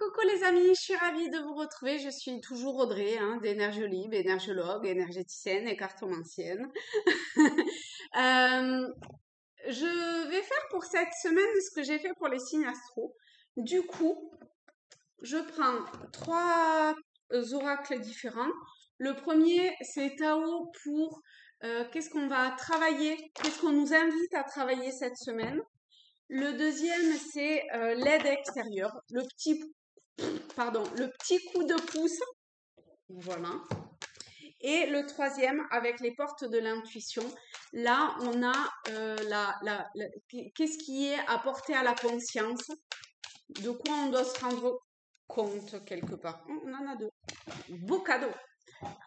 Coucou les amis, je suis ravie de vous retrouver. Je suis toujours Audrey, d'Énergiolib, énergiologue, énergéticienne et cartomancienne. Euh, je vais faire pour cette semaine ce que j'ai fait pour les signes astro. Du coup, je prends trois oracles différents. Le premier, c'est Tao pour qu'est-ce qu'on va travailler, qu'est-ce qu'on nous invite à travailler cette semaine. Le deuxième, c'est l'aide extérieure, le petit coup de pouce. Voilà. Et le troisième, avec les portes de l'intuition. Là, on a qu'est-ce qui est apporté à la conscience, de quoi on doit se rendre compte quelque part. On en a deux. Beau cadeau.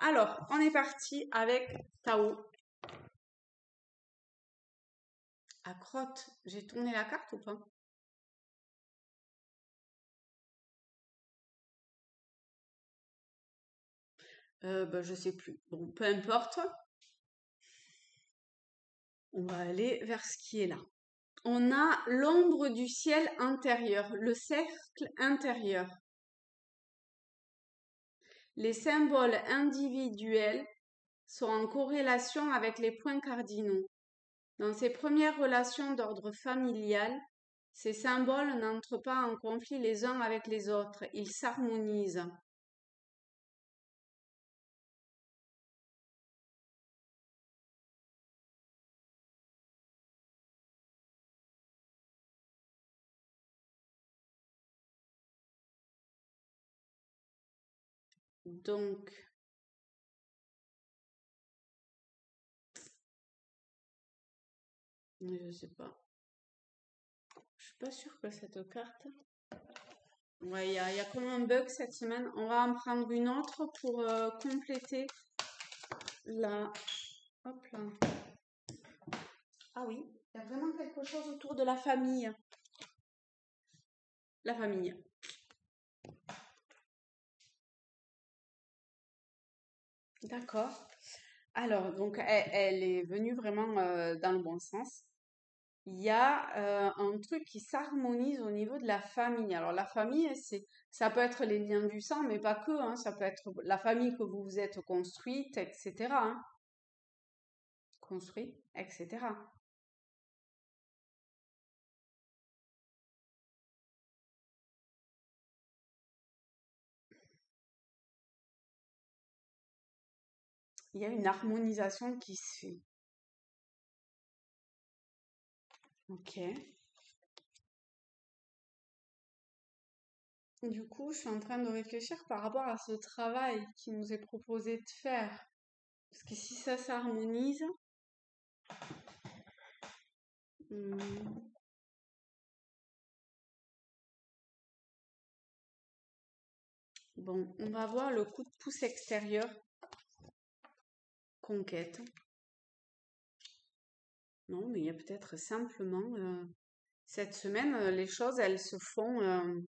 Alors, on est parti avec Tao. À crotte, j'ai tourné la carte ou pas? Je sais plus. Bon, peu importe. On va aller vers ce qui est là. On a l'ombre du ciel intérieur, le cercle intérieur. Les symboles individuels sont en corrélation avec les points cardinaux. Dans ces premières relations d'ordre familial, ces symboles n'entrent pas en conflit les uns avec les autres, ils s'harmonisent. Donc, je sais pas. Je suis pas sûre que cette carte. Ouais, il y a comme un bug cette semaine. On va en prendre une autre pour compléter la. Hop là. Ah oui, il y a vraiment quelque chose autour de la famille. La famille. D'accord. Alors, donc, elle est venue vraiment dans le bon sens. Il y a un truc qui s'harmonise au niveau de la famille. Alors, la famille, ça peut être les liens du sang, mais pas que, hein. Ça peut être la famille que vous vous êtes construite, etc., hein. Construit, etc. Il y a une harmonisation qui se fait. Ok. Du coup, je suis en train de réfléchir par rapport à ce travail qui nous est proposé de faire. Parce que si ça s'harmonise, hmm, bon, on va voir le coup de pouce extérieur, conquête. Non, mais il y a peut-être simplement, cette semaine, les choses, elles se font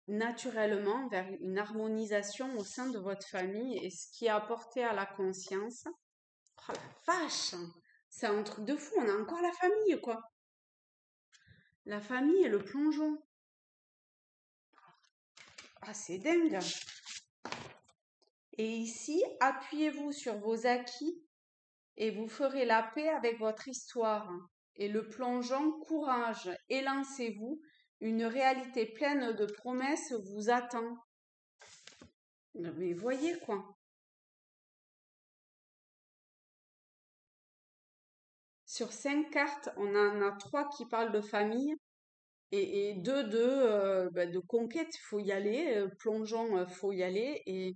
naturellement vers une harmonisation au sein de votre famille et ce qui est apporté à la conscience. Oh la vache! C'est un truc de fou, on a encore la famille, quoi. La famille et le plongeon. Ah, c'est dingue! Et ici, appuyez-vous sur vos acquis et vous ferez la paix avec votre histoire. Et le plongeon, courage, élancez-vous, une réalité pleine de promesses vous attend. Mais voyez quoi. Sur 5 cartes, on en a 3 qui parlent de famille et 2 de conquête, il faut y aller, plongeon, faut y aller. Et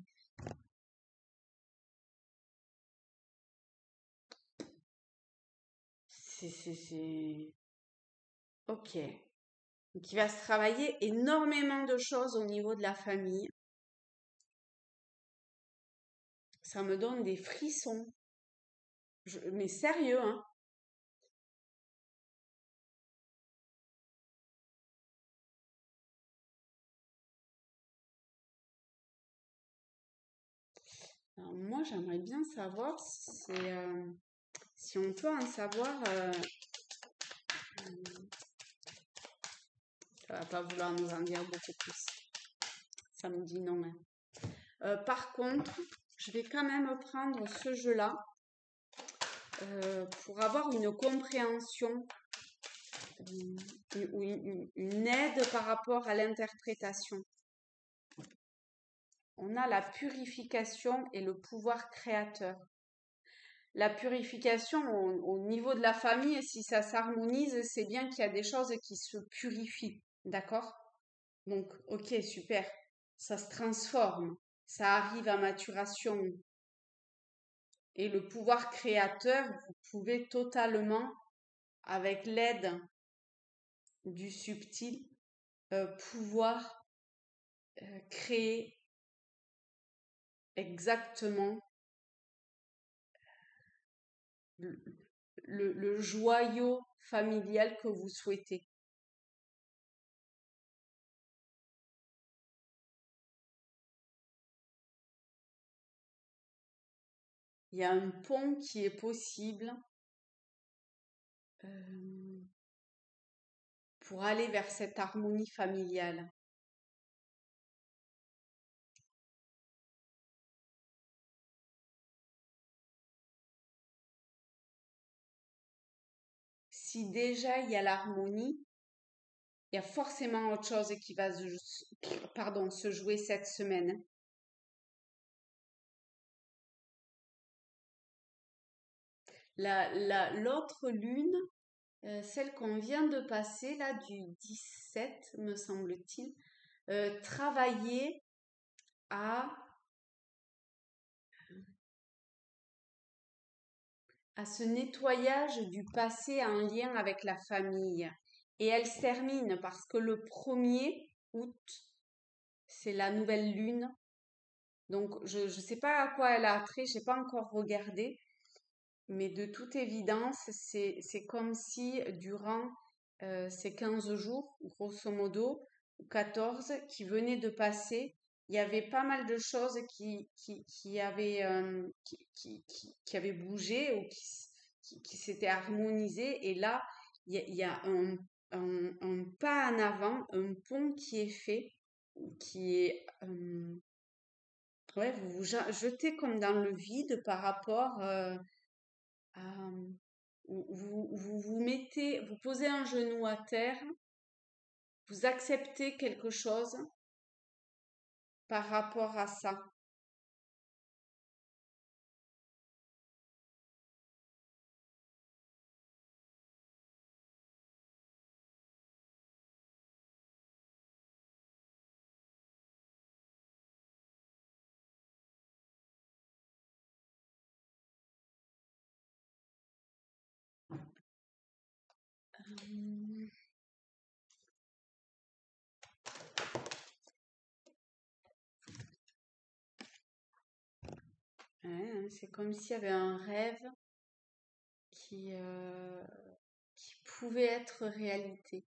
c'est. Ok. Donc il va se travailler énormément de choses au niveau de la famille. Ça me donne des frissons. Mais sérieux, hein. Alors moi, j'aimerais bien savoir si on peut en savoir Ça va pas vouloir nous en dire beaucoup plus. Ça me dit non, hein. Par contre, je vais quand même prendre ce jeu-là pour avoir une compréhension ou une aide par rapport à l'interprétation. On a la purification et le pouvoir créateur. La purification au niveau de la famille, si ça s'harmonise, c'est bien qu'il y a des choses qui se purifient, d'accord? Donc, ok, super, ça se transforme, ça arrive à maturation. Et le pouvoir créateur, vous pouvez totalement, avec l'aide du subtil, pouvoir créer exactement le joyau familial que vous souhaitez. Il y a un pont qui est possible pour aller vers cette harmonie familiale. Si déjà il y a l'harmonie, il y a forcément autre chose qui va se jouer cette semaine. L'autre lune, celle qu'on vient de passer, là, du 17, me semble-t-il, travailler à ce nettoyage du passé en lien avec la famille. Et elle se termine parce que le 1er août, c'est la nouvelle lune. Donc, je ne sais pas à quoi elle a trait, je n'ai pas encore regardé. Mais de toute évidence, c'est comme si durant ces 15 jours, grosso modo, ou 14, qui venaient de passer, il y avait pas mal de choses qui avaient bougé ou qui s'étaient harmonisées. Et là, il y a un pas en avant, un pont qui est fait, qui est... ouais, vous vous jetez comme dans le vide par rapport à... vous mettez, vous posez un genou à terre, vous acceptez quelque chose par rapport à ça. Hum, ouais, hein, c'est comme s'il y avait un rêve qui, euh, qui pouvait être réalité.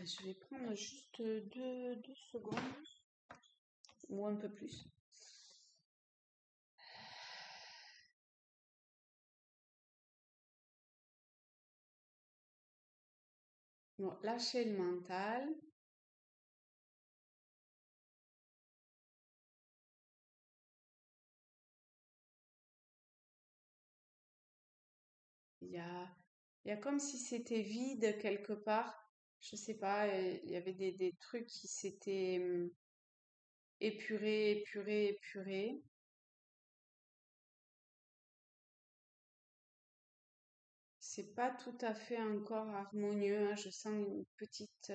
Je vais prendre juste deux secondes ou un peu plus. Bon, lâchez le mental. Il y a, il y a comme si c'était vide quelque part. Je sais pas, il y avait des trucs qui s'étaient épurés, épurés, épurés. C'est pas tout à fait encore harmonieux, hein. Je sens une petite.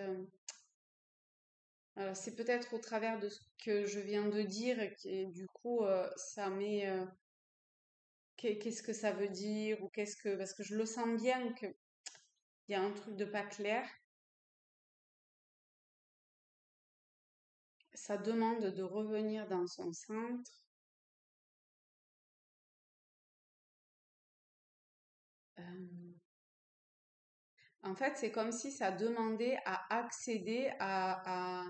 Alors, c'est peut-être au travers de ce que je viens de dire et du coup, ça met. Qu'est-ce que ça veut dire ou qu'est-ce que. Parce que je le sens bien qu'il y a un truc de pas clair. Ça demande de revenir dans son centre. En fait, c'est comme si ça demandait à accéder à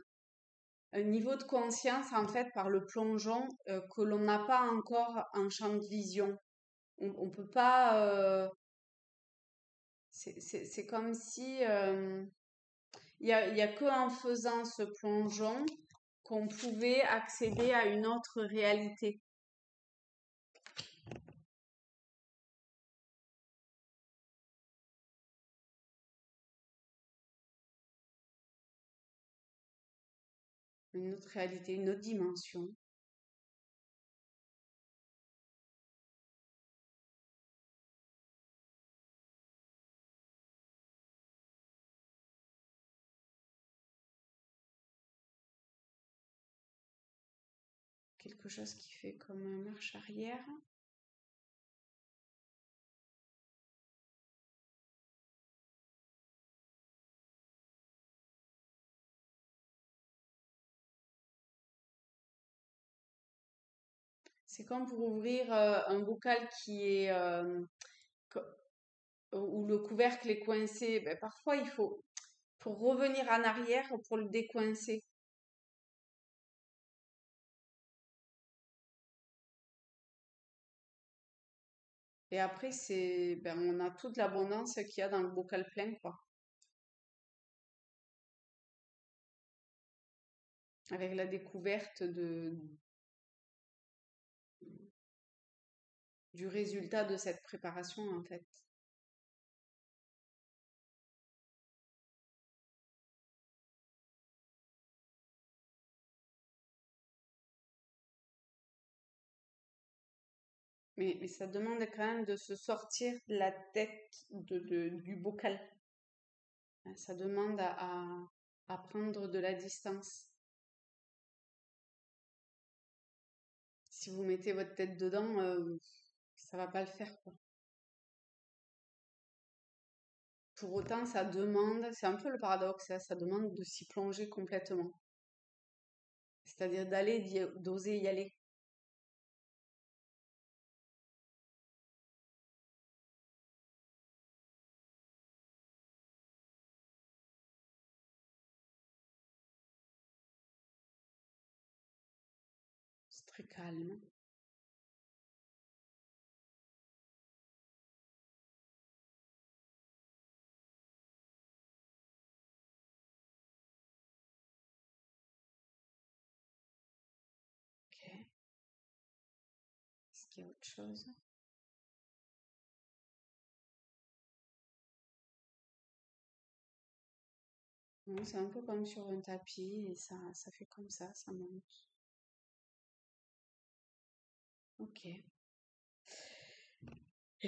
un niveau de conscience, en fait, par le plongeon que l'on n'a pas encore en champ de vision. On peut pas. C'est comme si il y a que en faisant ce plongeon qu'on pouvait accéder à une autre réalité. Une autre réalité, une autre dimension. Quelque chose qui fait comme marche arrière. C'est comme pour ouvrir un bocal qui est co- où le couvercle est coincé. Ben, parfois, il faut revenir en arrière pour le décoincer. Et après, ben, on a toute l'abondance qu'il y a dans le bocal plein, quoi. Avec la découverte du résultat de cette préparation, en fait. Mais ça demande quand même de se sortir de la tête du bocal. Ça demande à prendre de la distance. Si vous mettez votre tête dedans, ça va pas le faire, quoi. Pour autant, ça demande, c'est un peu le paradoxe, hein, ça demande de s'y plonger complètement. C'est-à-dire d'oser y aller. C'est très calme. Ok. Est-ce qu'il y a autre chose? Non, c'est un peu comme sur un tapis et ça fait comme ça monte. Ok. Eh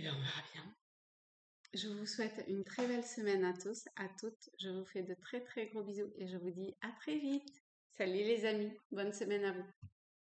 bien, on verra bien. Je vous souhaite une très belle semaine à tous, à toutes. Je vous fais de très très gros bisous et je vous dis à très vite. Salut les amis, bonne semaine à vous.